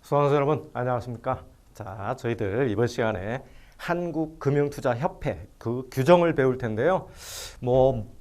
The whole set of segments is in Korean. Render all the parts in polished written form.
수강생 여러분 안녕하십니까? 자, 저희들 이번 시간에 한국금융투자협회 그 규정을 배울 텐데요.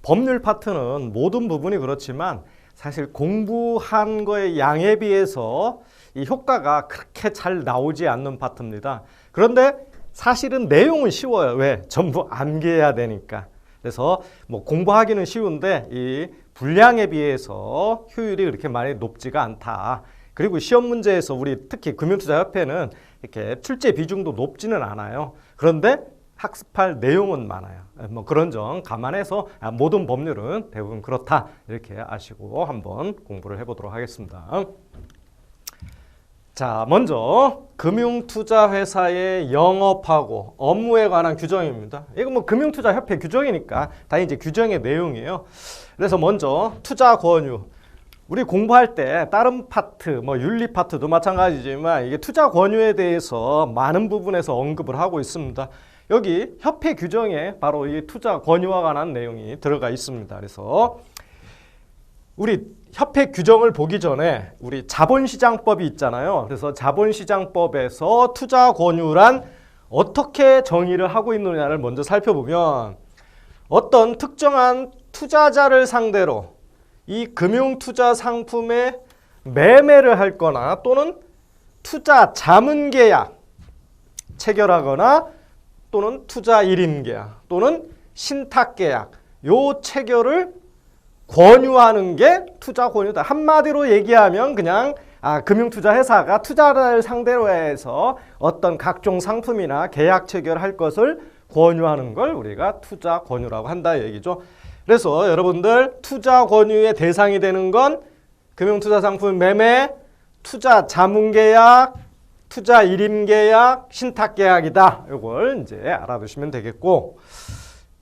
법률 파트는 모든 부분이 그렇지만 사실 공부한 거의 양에 비해서 이 효과가 그렇게 잘 나오지 않는 파트입니다. 그런데 사실은 내용은 쉬워요. 왜? 전부 암기해야 되니까. 그래서 공부하기는 쉬운데 이 분량에 비해서 효율이 그렇게 많이 높지가 않다. 그리고 시험 문제에서 우리 특히 금융투자협회는 이렇게 출제 비중도 높지는 않아요. 그런데 학습할 내용은 많아요. 그런 점 감안해서 모든 법률은 대부분 그렇다 이렇게 아시고 한번 공부를 해보도록 하겠습니다. 자, 먼저 금융투자회사의 영업하고 업무에 관한 규정입니다. 이거 금융투자협회 규정이니까 다 이제 규정의 내용이에요. 그래서 먼저 투자 권유. 우리 공부할 때 다른 파트, 윤리 파트도 마찬가지지만 이게 투자 권유에 대해서 많은 부분에서 언급을 하고 있습니다. 여기 협회 규정에 바로 이 투자 권유와 관한 내용이 들어가 있습니다. 그래서 우리 협회 규정을 보기 전에 우리 자본시장법이 있잖아요. 그래서 자본시장법에서 투자 권유란 어떻게 정의를 하고 있느냐를 먼저 살펴보면 어떤 특정한 투자자를 상대로 이 금융투자 상품의 매매를 할 거나 또는 투자 자문계약 체결하거나 또는 투자 일임계약 또는 신탁계약 요 체결을 권유하는 게 투자 권유다. 한마디로 얘기하면 그냥 금융투자회사가 투자를 상대로 해서 어떤 각종 상품이나 계약 체결할 것을 권유하는 걸 우리가 투자 권유라고 한다 얘기죠. 그래서 여러분들 투자 권유의 대상이 되는 건 금융투자 상품 매매, 투자 자문계약, 투자 일임계약, 신탁계약이다. 이걸 이제 알아두시면 되겠고,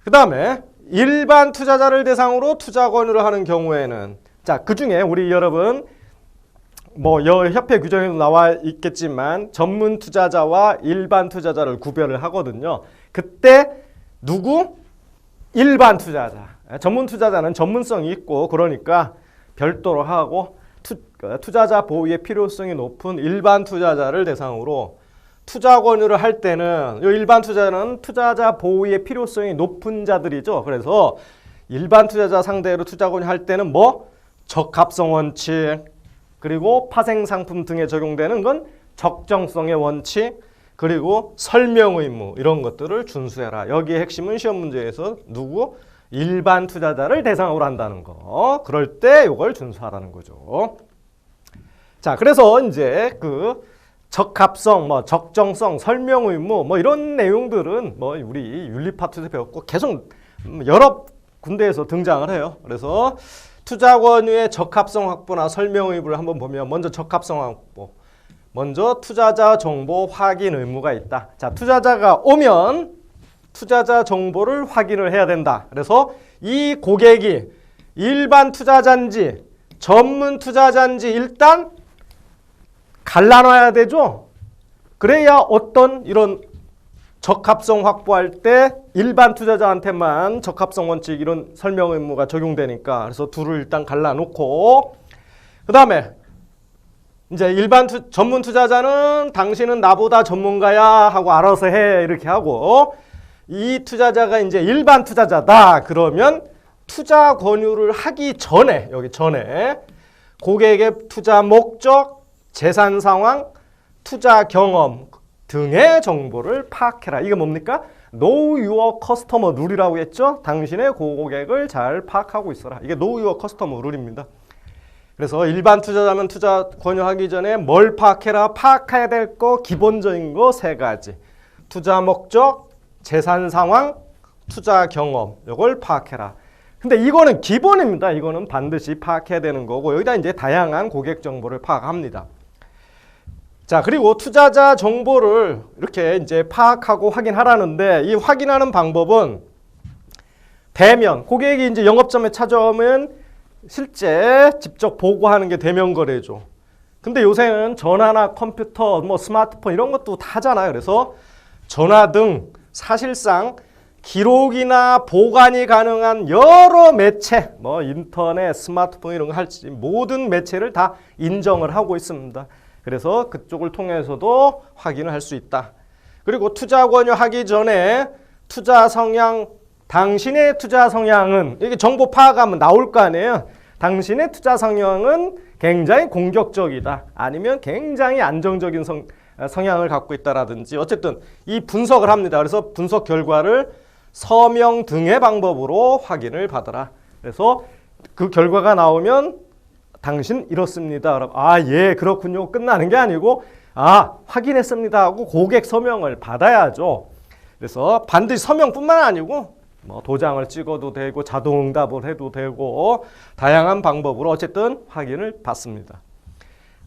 그 다음에 일반 투자자를 대상으로 투자 권유를 하는 경우에는 그 중에 우리 여러분 협회 규정에도 나와 있겠지만 전문 투자자와 일반 투자자를 구별을 하거든요. 그때 누구? 일반 투자자. 전문 투자자는 전문성이 있고 그러니까 별도로 하고 투자자 보호의 필요성이 높은 일반 투자자를 대상으로 투자 권유를 할 때는 이 일반 투자자는 투자자 보호의 필요성이 높은 자들이죠. 그래서 일반 투자자 상대로 투자 권유할 때는 적합성 원칙 그리고 파생 상품 등에 적용되는 건 적정성의 원칙 그리고 설명 의무 이런 것들을 준수해라. 여기에 핵심은 시험 문제에서 누구? 일반 투자자를 대상으로 한다는 거. 그럴 때 이걸 준수하라는 거죠. 자, 그래서 이제 그 적합성, 적정성, 설명 의무 이런 내용들은 우리 윤리 파트에서 배웠고 계속 여러 군데에서 등장을 해요. 그래서 투자 권유의 적합성 확보나 설명 의무를 한번 보면 먼저 적합성 확보. 먼저 투자자 정보 확인 의무가 있다. 자, 투자자가 오면 투자자 정보를 확인을 해야 된다. 그래서 이 고객이 일반 투자자인지 전문 투자자인지 일단 갈라놔야 되죠. 그래야 어떤 이런 적합성 확보할 때 일반 투자자한테만 적합성 원칙 이런 설명 의무가 적용되니까 그래서 둘을 일단 갈라놓고 그 다음에 이제 전문 투자자는 당신은 나보다 전문가야 하고 알아서 해 이렇게 하고 이 투자자가 이제 일반 투자자다 그러면 투자 권유를 하기 전에 여기 전에 고객의 투자 목적, 재산 상황, 투자 경험 등의 정보를 파악해라. 이게 뭡니까? Know your customer 룰이라고 했죠? 당신의 고객을 잘 파악하고 있어라. 이게 Know your customer 룰입니다. 그래서 일반 투자자면 투자 권유하기 전에 뭘 파악해라? 파악해야 될 거 기본적인 거 세 가지. 투자 목적, 재산 상황, 투자 경험 이걸 파악해라. 근데 이거는 기본입니다. 이거는 반드시 파악해야 되는 거고 여기다 이제 다양한 고객 정보를 파악합니다. 자, 그리고 투자자 정보를 이렇게 이제 파악하고 확인하라는데 이 확인하는 방법은 대면 고객이 이제 영업점에 찾아오면 실제 직접 보고하는 게 대면 거래죠. 근데 요새는 전화나 컴퓨터, 스마트폰 이런 것도 다 하잖아요. 그래서 전화 등 사실상 기록이나 보관이 가능한 여러 매체, 인터넷, 스마트폰 이런 거 할지 모든 매체를 다 인정을 하고 있습니다. 그래서 그쪽을 통해서도 확인을 할 수 있다. 그리고 투자 권유하기 전에 투자 성향, 당신의 투자 성향은, 이게 정보 파악하면 나올 거 아니에요. 당신의 투자 성향은 굉장히 공격적이다. 아니면 굉장히 안정적인 성향을 갖고 있다라든지, 어쨌든 이 분석을 합니다. 그래서 분석 결과를 서명 등의 방법으로 확인을 받아라. 그래서 그 결과가 나오면 당신 이렇습니다. 예, 그렇군요. 끝나는 게 아니고 확인했습니다 하고 고객 서명을 받아야죠. 그래서 반드시 서명뿐만 아니고 뭐 도장을 찍어도 되고 자동응답을 해도 되고 다양한 방법으로 어쨌든 확인을 받습니다.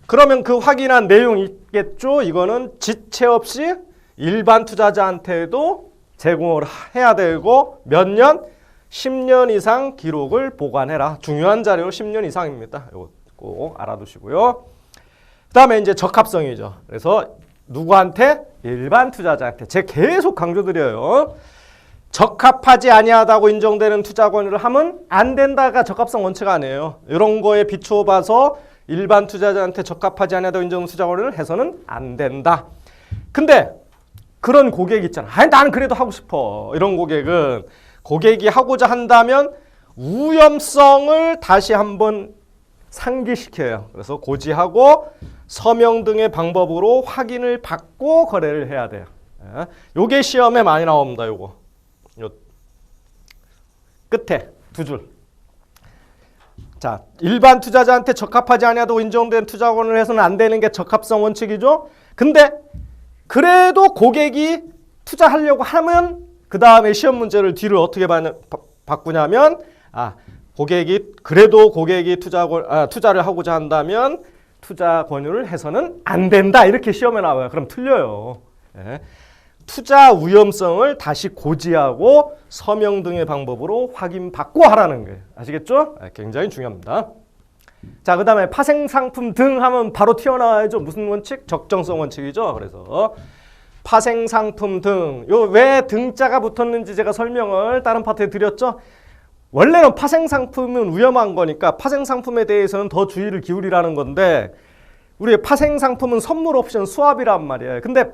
그러면 그 확인한 내용이 있겠죠. 이거는 지체 없이 일반 투자자한테도 제공을 해야 되고 몇 년? 10년 이상 기록을 보관해라. 중요한 자료 10년 이상입니다. 이거 꼭 알아두시고요. 그 다음에 이제 적합성이죠. 그래서 누구한테? 일반 투자자한테. 제가 계속 강조드려요. 적합하지 아니하다고 인정되는 투자 권유를 하면 안 된다가 적합성 원칙 아니에요. 이런 거에 비추어 봐서 일반 투자자한테 적합하지 아니하다고 인정되는 투자 권유를 해서는 안 된다. 근데 그런 고객이 있잖아. 나는 그래도 하고 싶어. 이런 고객은 고객이 하고자 한다면 위험성을 다시 한번 상기시켜요. 그래서 고지하고 서명 등의 방법으로 확인을 받고 거래를 해야 돼요. 요게 시험에 많이 나옵니다. 요거. 요 끝에 두 줄. 자, 일반 투자자한테 적합하지 아니하다고 인정된 투자 권유를 해서는 안 되는 게 적합성 원칙이죠. 근데 그래도 고객이 투자하려고 하면 그 다음에 시험 문제를 뒤를 어떻게 바꾸냐면 고객이 투자를 하고자 한다면 투자 권유를 해서는 안 된다. 이렇게 시험에 나와요. 그럼 틀려요. 네. 투자 위험성을 다시 고지하고 서명 등의 방법으로 확인받고 하라는 거예요. 아시겠죠? 네, 굉장히 중요합니다. 자, 그 다음에 파생상품 등 하면 바로 튀어나와야죠. 무슨 원칙? 적정성 원칙이죠. 그래서 파생상품 등, 요 왜 등자가 붙었는지 제가 설명을 다른 파트에 드렸죠. 원래는 파생상품은 위험한 거니까 파생상품에 대해서는 더 주의를 기울이라는 건데, 우리 파생상품은 선물 옵션 스왑이란 말이에요. 근데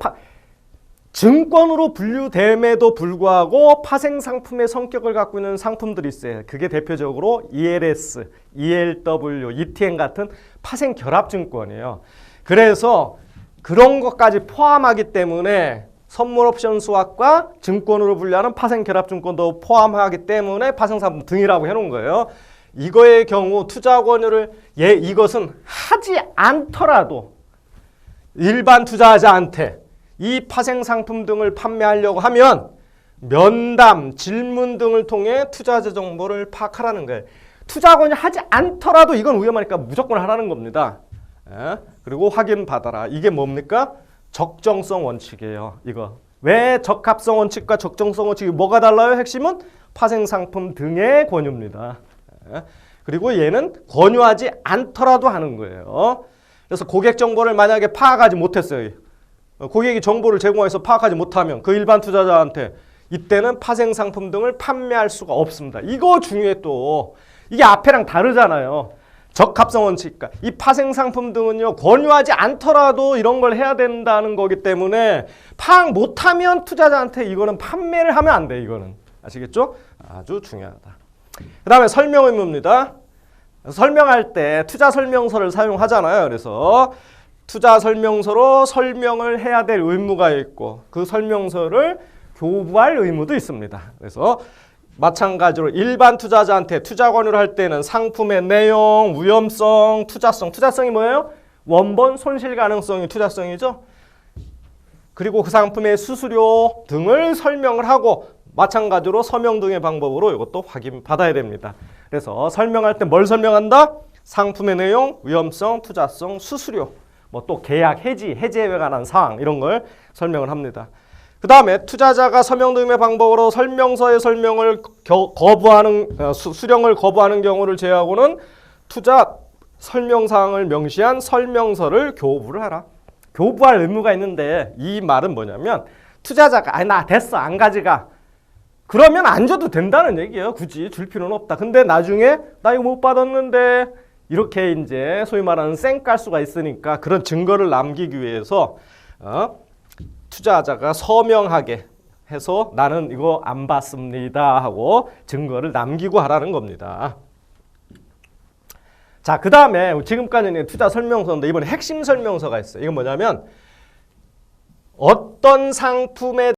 증권으로 분류됨에도 불구하고 파생상품의 성격을 갖고 있는 상품들이 있어요. 그게 대표적으로 ELS, ELW, ETN 같은 파생결합증권이에요. 그래서 그런 것까지 포함하기 때문에 선물 옵션 스왑과 증권으로 분류하는 파생결합증권도 포함하기 때문에 파생상품 등이라고 해놓은 거예요. 이거의 경우 투자 권유를 이것은 하지 않더라도 일반 투자자한테 이 파생상품 등을 판매하려고 하면 면담, 질문 등을 통해 투자자 정보를 파악하라는 거예요. 투자 권유 하지 않더라도 이건 위험하니까 무조건 하라는 겁니다. 그리고 확인받아라. 이게 뭡니까? 적정성 원칙이에요. 이거. 왜 적합성 원칙과 적정성 원칙이 뭐가 달라요? 핵심은 파생상품 등의 권유입니다. 그리고 얘는 권유하지 않더라도 하는 거예요. 그래서 고객 정보를 만약에 파악하지 못했어요. 고객이 정보를 제공해서 파악하지 못하면 그 일반 투자자한테 이때는 파생상품 등을 판매할 수가 없습니다. 이거 중요해 또. 이게 앞에랑 다르잖아요. 적합성 원칙과 이 파생상품 등은요, 권유하지 않더라도 이런 걸 해야 된다는 거기 때문에 파악 못하면 투자자한테 이거는 판매를 하면 안 돼. 이거는 아시겠죠? 아주 중요하다. 그 다음에 설명 의무입니다. 설명할 때 투자 설명서를 사용하잖아요. 그래서 투자 설명서로 설명을 해야 될 의무가 있고 그 설명서를 교부할 의무도 있습니다. 그래서 마찬가지로 일반 투자자한테 투자 권유를 할 때는 상품의 내용, 위험성, 투자성. 투자성이 뭐예요? 원본 손실 가능성이 투자성이죠. 그리고 그 상품의 수수료 등을 설명을 하고 마찬가지로 서명 등의 방법으로 이것도 확인받아야 됩니다. 그래서 설명할 때 뭘 설명한다? 상품의 내용, 위험성, 투자성, 수수료. 뭐 또 계약, 해지에 관한 사항 이런 걸 설명을 합니다. 그 다음에 투자자가 서명 등의 방법으로 설명서의 설명을 수령을 거부하는 경우를 제외하고는 투자 설명사항을 명시한 설명서를 교부를 하라. 교부할 의무가 있는데 이 말은 뭐냐면 투자자가 나 됐어 안 가져가. 그러면 안 줘도 된다는 얘기예요. 굳이 줄 필요는 없다. 근데 나중에 나 이거 못 받았는데 이렇게 이제 소위 말하는 쌩깔수가 있으니까 그런 증거를 남기기 위해서 투자자가 서명하게 해서 나는 이거 안 받습니다 하고 증거를 남기고 하라는 겁니다. 자, 그 다음에 지금까지는 투자 설명서인데 이번에 핵심 설명서가 있어요. 이건 뭐냐면 어떤 상품에